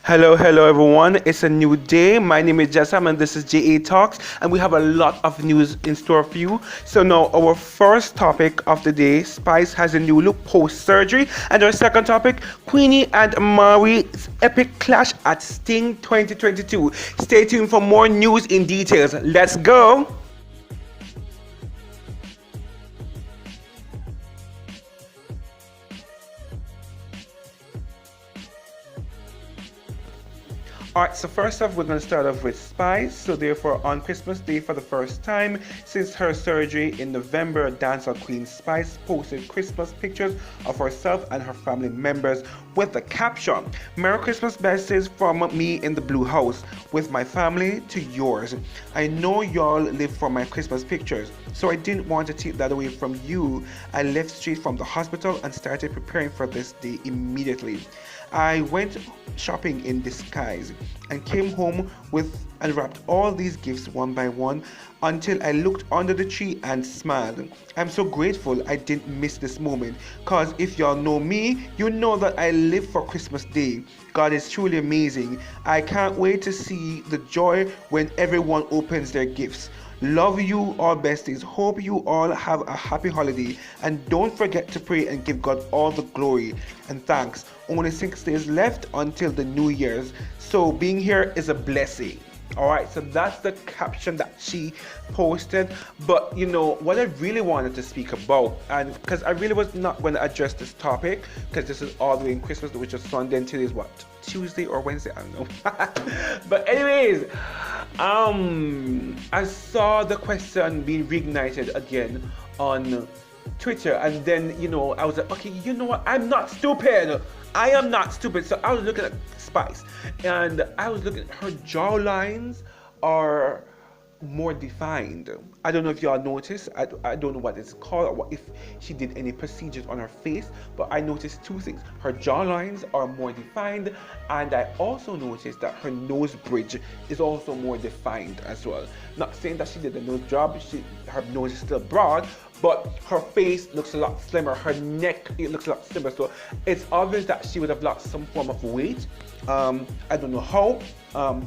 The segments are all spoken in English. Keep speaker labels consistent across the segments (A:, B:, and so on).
A: Hello everyone. It's a new day. My name is Jessam and this is JA Talks, and we have a lot of news in store for you. So now our first topic of the day, Spice has a new look post surgery, and our second topic, Queenie and Amari's epic clash at Sting 2022. Stay tuned for more news in details. Let's go. Alright, so first off, we're going to start off with Spice. So, therefore, on Christmas Day, for the first time since her surgery in November, dancehall queen Spice posted Christmas pictures of herself and her family members with the caption, "Merry Christmas blessings from me in the Blue House, with my family to yours. I know y'all live for my Christmas pictures, so I didn't want to take that away from you. I left straight from the hospital and started preparing for this day immediately. I went shopping in disguise and came home with and wrapped all these gifts one by one until I looked under the tree and smiled. I'm so grateful I didn't miss this moment, cause if y'all know me, you know that I live for Christmas Day. God is truly amazing. I can't wait to see the joy when everyone opens their gifts. Love you all besties. Hope you all have a happy holiday. And don't forget to pray and give God all the glory and thanks. Only 6 days left until the New Year's. So being here is a blessing." Alright, so that's the caption that she posted. But you know what I really wanted to speak about, and because I really was not going to address this topic, because this is all the way in Christmas, which is Sunday, and today is what, Tuesday or Wednesday, I don't know. But anyways, I saw the question being reignited again on Twitter, and then I was like, okay, you know what? I'm not stupid. I am not stupid. So I was looking at Spice, and I was looking at her jawlines are more defined. I don't know if y'all noticed. I don't know what it's called or if she did any procedures on her face, but I noticed two things. Her jawlines are more defined, and I also noticed that her nose bridge is also more defined as well. Not saying that she did a nose job. Her nose is still broad, but her face looks a lot slimmer. Her neck, it looks a lot slimmer. So it's obvious that she would have lost some form of weight. I don't know how.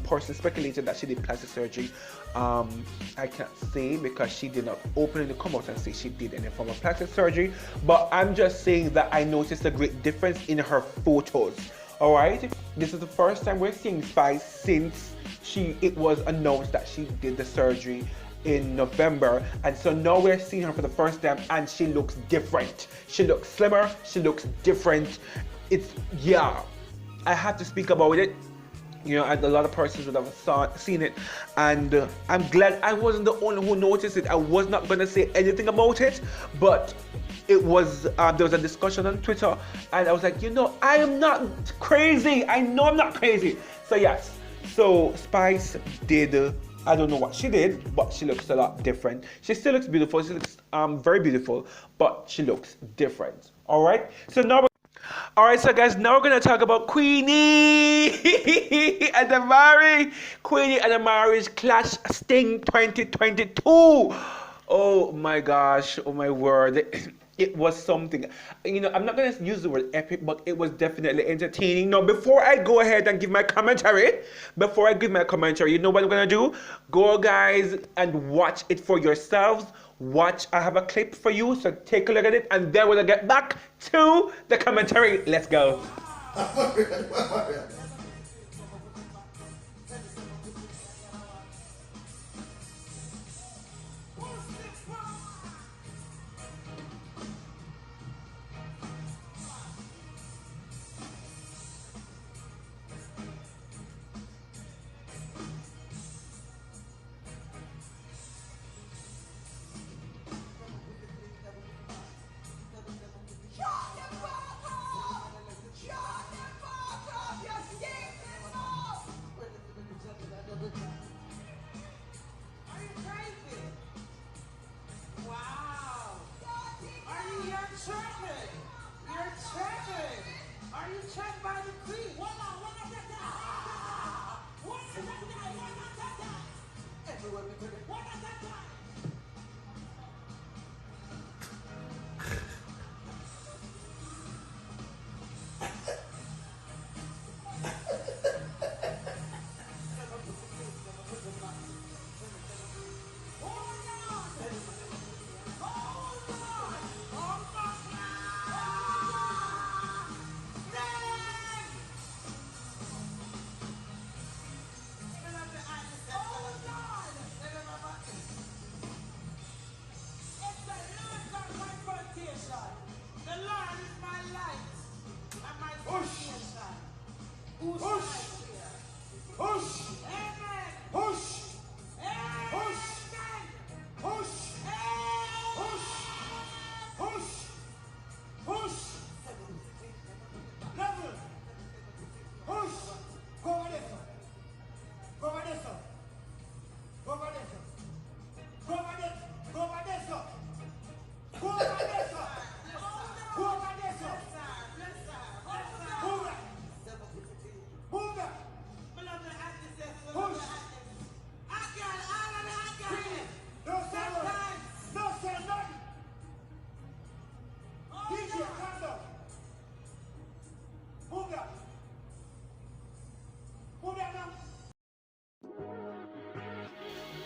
A: Person speculated that she did plastic surgery. I can't say because she did not openly come out and say she did any form of plastic surgery. But I'm just saying that I noticed a great difference in her photos. All right, this is the first time we're seeing Spice since it was announced that she did the surgery in November, and so now we're seeing her for the first time, and she looks different. She looks slimmer. She looks different. I have to speak about it. And a lot of persons would have seen it, and I'm glad I wasn't the only who noticed it. I was not going to say anything about it, but it was there was a discussion on Twitter, and I was like, I am not crazy. I know I'm not crazy. So yes, so Spice did. I don't know what she did, but she looks a lot different. She still looks beautiful. She looks very beautiful, but she looks different. All right. So now. Alright, so guys, now we're going to talk about Queenie and Amari. Queenie and Amari's Clash Sting 2022. Oh my gosh, oh my word. It was something. I'm not going to use the word epic, but it was definitely entertaining. Now, before I go ahead and give my commentary, you know what I'm going to do? Go, guys, and watch it for yourselves. Watch, I have a clip for you, so take a look at it, and then we're going to get back to the commentary. Let's go.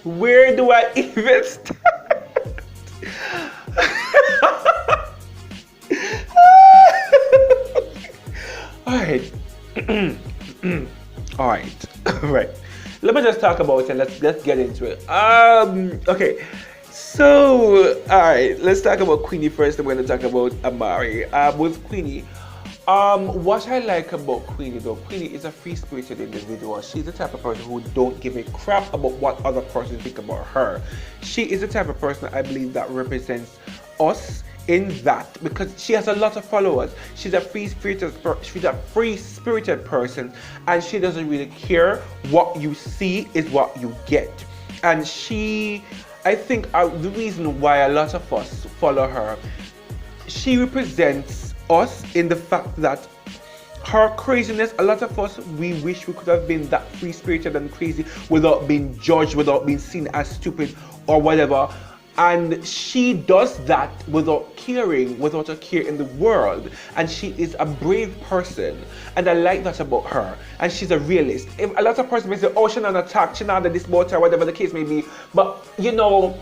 A: Where do I even start? Alright. Alright. Right. Let me just talk about it. Let's get into it. Okay. So, alright, let's talk about Queenie first. I'm gonna talk about Amari. With Queenie. What I like about Queenie though, Queenie is a free-spirited individual. She's the type of person who don't give a crap about what other person think about her. She is the type of person I believe that represents us in that, because she has a lot of followers. She's a free-spirited person, and she doesn't really care. What you see is what you get. And I think the reason why a lot of us follow her, she represents us in the fact that her craziness, a lot of us, we wish we could have been that free-spirited and crazy without being judged, without being seen as stupid or whatever. And she does that without caring, without a care in the world. And she is a brave person. And I like that about her. And she's a realist. If a lot of persons may say, oh, she's not attacked, she's not this boat or whatever the case may be. But, you know,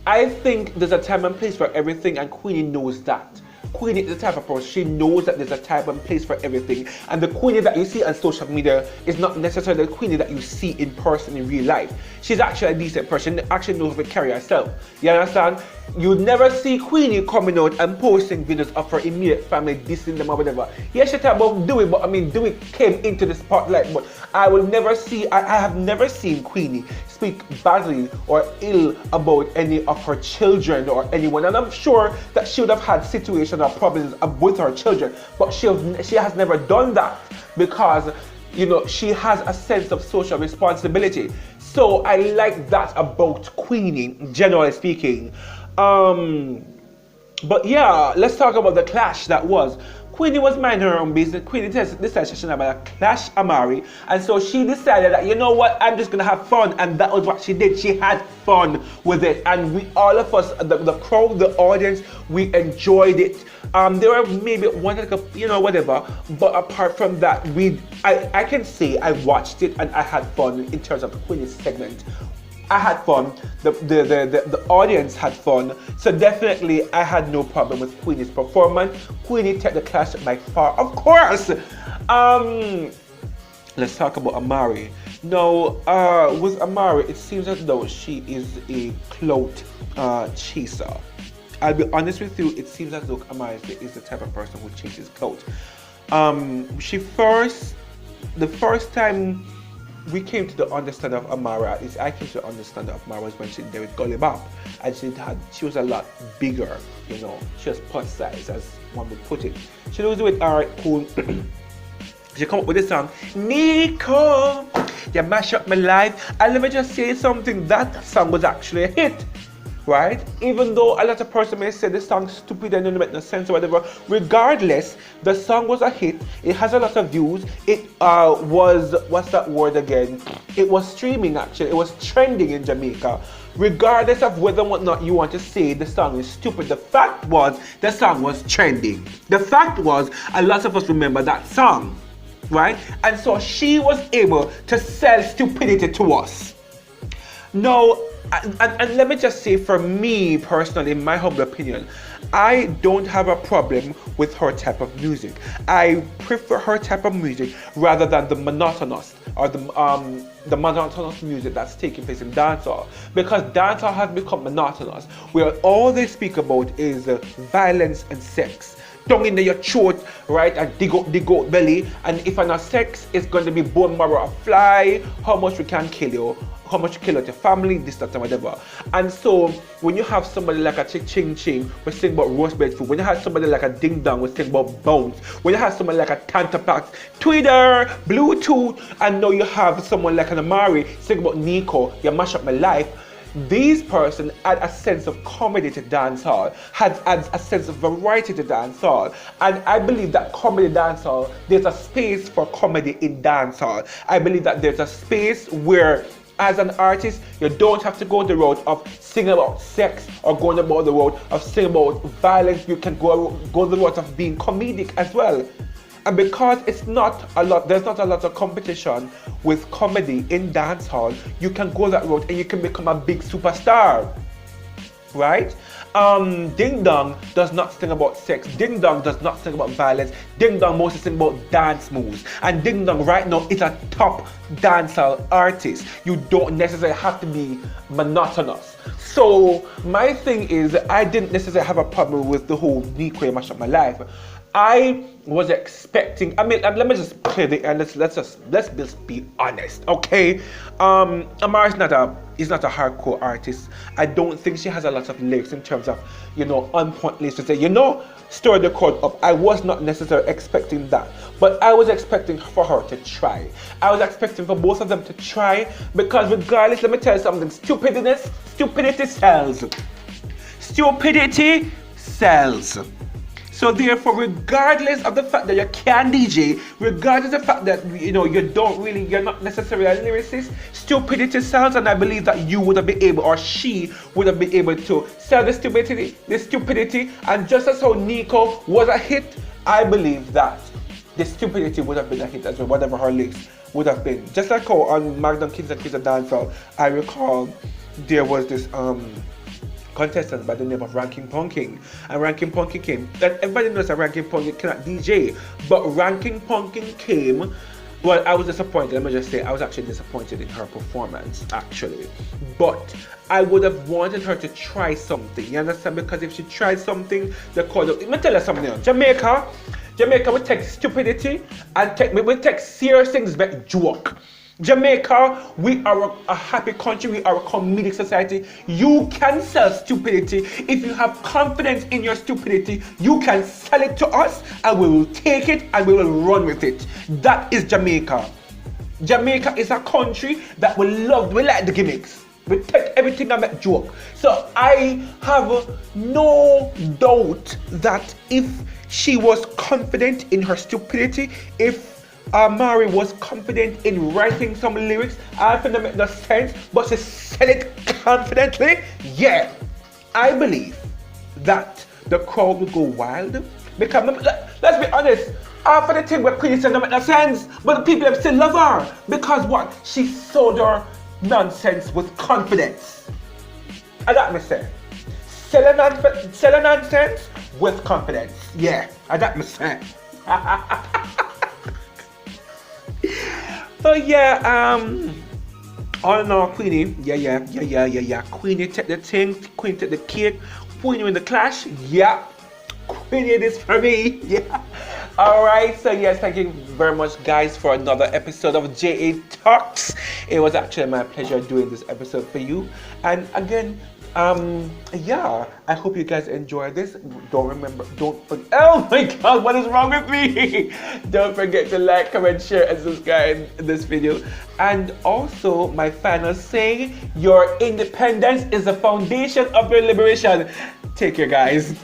A: I think there's a time and place for everything, and Queenie knows that. Queenie is the type of person, she knows that there's a time and place for everything. And the Queenie that you see on social media is not necessarily the Queenie that you see in person in real life. She's actually a decent person, actually knows how to carry herself. You understand? You never see Queenie coming out and posting videos of her immediate family, dissing them or whatever. Yeah, she talk about Dewey, but I mean, Dewey came into the spotlight, but I have never seen Queenie speak badly or ill about any of her children or anyone. And I'm sure that she would have had situations or problems with her children, but she has never done that because, you know, she has a sense of social responsibility. So I like that about Queenie, generally speaking. But yeah, let's talk about the clash that was. Queenie was minding her own business. Queenie decided she should have a clash Amari, and so she decided that, you know what, I'm just gonna have fun, and that was what she did. She had fun with it, and we, all of us, the crowd, the audience, we enjoyed it. There were maybe one, you know, whatever, but apart from that, I can say I watched it and I had fun in terms of the Queenie segment. I had fun, the audience had fun, so definitely I had no problem with Queenie's performance. Queenie took the clash by far, of course. Let's talk about Amari. Now, with Amari, it seems as though she is a clout chaser. I'll be honest with you, it seems as though Amari is the type of person who chases clout. The first time we came to the understanding of Amara, at least I came to the understanding of Amara, was when she did with Gully Bop, and she was a lot bigger, you know, she was plus size, as one would put it. She was with Alright Cool. She come up with this song, Nico, you mash up my life. And let me just say something, that song was actually a hit. Right? Even though a lot of persons may say this song's stupid and doesn't make no sense or whatever, regardless, the song was a hit. It has a lot of views. It was, what's that word again? It was streaming actually. It was trending in Jamaica. Regardless of whether or not you want to say the song is stupid, the fact was the song was trending. The fact was a lot of us remember that song, right? And so she was able to sell stupidity to us. No. And let me just say, for me personally, in my humble opinion, I don't have a problem with her type of music. I prefer her type of music rather than the monotonous or the monotonous music that's taking place in dancehall, because dancehall has become monotonous, where all they speak about is violence and sex. down in your throat, right, and dig out belly. And if I'm not sex, it's going to be bone marrow a fly, how much we can kill you, how much you kill out your family, this, that, and whatever. And so when you have somebody like a ching ching, we sing about roast bed food. When you have somebody like a ding dong, we sing about bounce. When you have somebody like a Tanta Pack, Twitter, Bluetooth, and now you have someone like an Amari, sing about Nico, you mash up my life. These person add a sense of comedy to dancehall, adds a sense of variety to dancehall, and I believe that comedy dancehall, there's a space for comedy in dancehall. I believe that there's a space where, as an artist, you don't have to go the route of singing about sex or going about the route of singing about violence. You can go the route of being comedic as well. And because there's not a lot of competition with comedy in dancehall, you can go that route and you can become a big superstar, right? Ding Dong does not sing about sex. Ding Dong does not sing about violence. Ding Dong mostly sing about dance moves. And Ding Dong right now is a top dancehall artist. You don't necessarily have to be monotonous. So my thing is, I didn't necessarily have a problem with the whole Nico mash up my life. I was expecting, I mean, let me just play the end. Let's just be honest, okay? Amari's is not a hardcore artist. I don't think she has a lot of lyrics in terms of, on point lyrics to say, stir the crowd up. I was not necessarily expecting that, but I was expecting for her to try. I was expecting for both of them to try, because regardless, let me tell you something, stupidity sells. Stupidity sells. So therefore, regardless of the fact that you can DJ, regardless of the fact that you're not necessarily a lyricist, stupidity sells, and I believe that you would have been able, or she would have been able to sell the stupidity, and just as how Nico was a hit, I believe that the stupidity would have been a hit as well, whatever her lyrics would have been. Just like how on Magnum Kings and Queens of Dancehall, I recall there was this contestant by the name of Ranking Punking, and Ranking Punking came, and everybody knows that Ranking Punking cannot DJ, but Ranking Punking came. Well, I was disappointed. Let me just say, I was actually disappointed in her performance, actually. But I would have wanted her to try something, you understand? Because if she tried something, let me tell you something else. Jamaica would take stupidity and we take serious things back joke. Jamaica, we are a happy country, we are a comedic society. You can sell stupidity. If you have confidence in your stupidity, you can sell it to us and we will take it and we will run with it. That is Jamaica. Jamaica is a country that we like the gimmicks. We take everything and make joke. So I have no doubt that if she was confident in her stupidity, if Amari was confident in writing some lyrics, I think that make no sense, but she said it confidently, yeah, I believe that the crowd will go wild. Because let's be honest, after the thing where Queenie said no make no sense, but the people still love her. Because what? She sold her nonsense with confidence. And that me say, selling nonsense with confidence. Yeah, and that me say. So yeah, all in all, Queenie, yeah. Queenie take the thing, Queenie take the cake, Queenie in the clash, yeah. Queenie it is for me, yeah. Alright, so yes, thank you very much guys for another episode of JA Talks. It was actually my pleasure doing this episode for you. And again, yeah, I hope you guys enjoy this. Don't forget, oh my god, what is wrong with me? Don't forget to like, comment, share, and subscribe this video. And also, my final saying, your independence is the foundation of your liberation. Take care, guys.